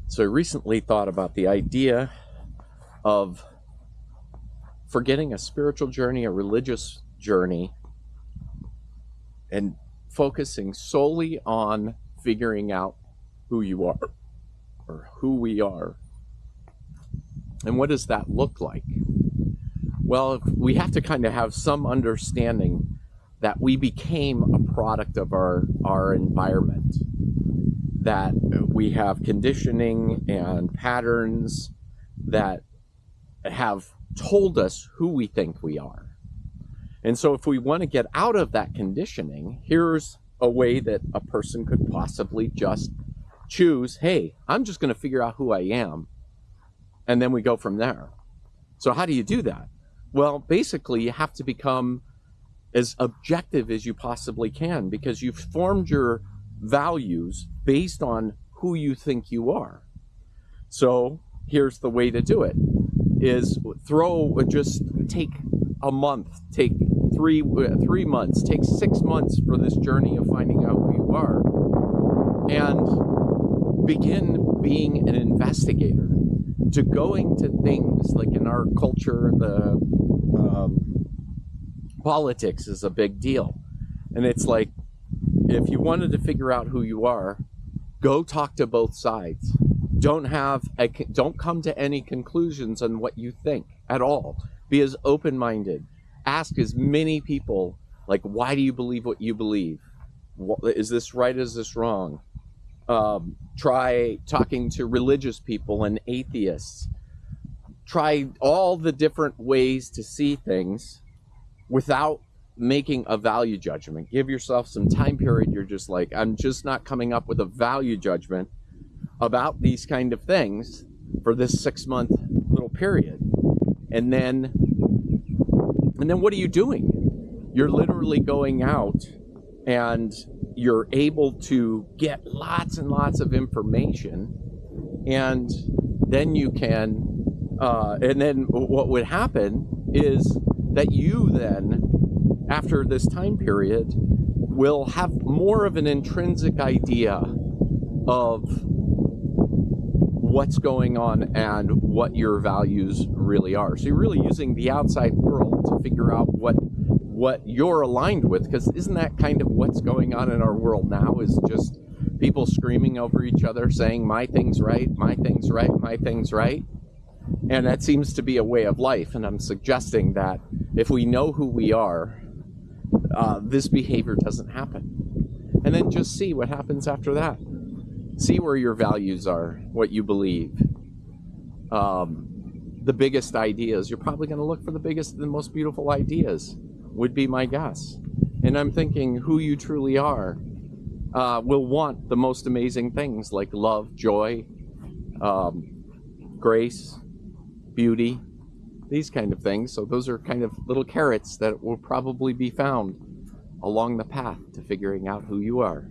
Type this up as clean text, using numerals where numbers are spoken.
So I recently thought about the idea of forgetting a spiritual journey, a religious journey, and focusing solely on figuring out who you are or who we are. And what does that look like? Well, we have to kind of have some understanding that we became a product of our environment, that we have conditioning and patterns that have told us who we think we are. And so if we want to get out of that conditioning, here's a way that a person could possibly just choose, hey, I'm just going to figure out who I am, and then we go from there. So how do you do that? Well, basically, you have to become as objective as you possibly can, because you've formed your values based on who you think you are. So here's the way to do it, is just take a month, take three months, take 6 months for this journey of finding out who you are, and begin being an investigator, to going to things like in our culture, the politics is a big deal. And it's like, if you wanted to figure out who you are, go talk to both sides. Don't come to any conclusions on what you think at all. Be as open-minded. Ask as many people, like, why do you believe what you believe? Is this right? Is this wrong? Try talking to religious people and atheists. Try all the different ways to see things without making a value judgment. Give yourself some time period. You're just like, I'm just not coming up with a value judgment about these kind of things for this 6-month little period. And then what are you doing? You're literally going out and you're able to get lots and lots of information, and then you can and then what would happen is that you then, after this time period, will have more of an intrinsic idea of what's going on and what your values really are. So you're really using the outside world to figure out what you're aligned with, because isn't that kind of what's going on in our world now, is just people screaming over each other saying, my thing's right, my thing's right, my thing's right. And that seems to be a way of life. And I'm suggesting that if we know who we are, this behavior doesn't happen. And then just see what happens after that. See where your values are, what you believe. The biggest ideas, you're probably going to look for the biggest and the most beautiful ideas, would be my guess. And I'm thinking who you truly are will want the most amazing things like love, joy, grace, beauty, these kind of things. So those are kind of little carrots that will probably be found along the path to figuring out who you are.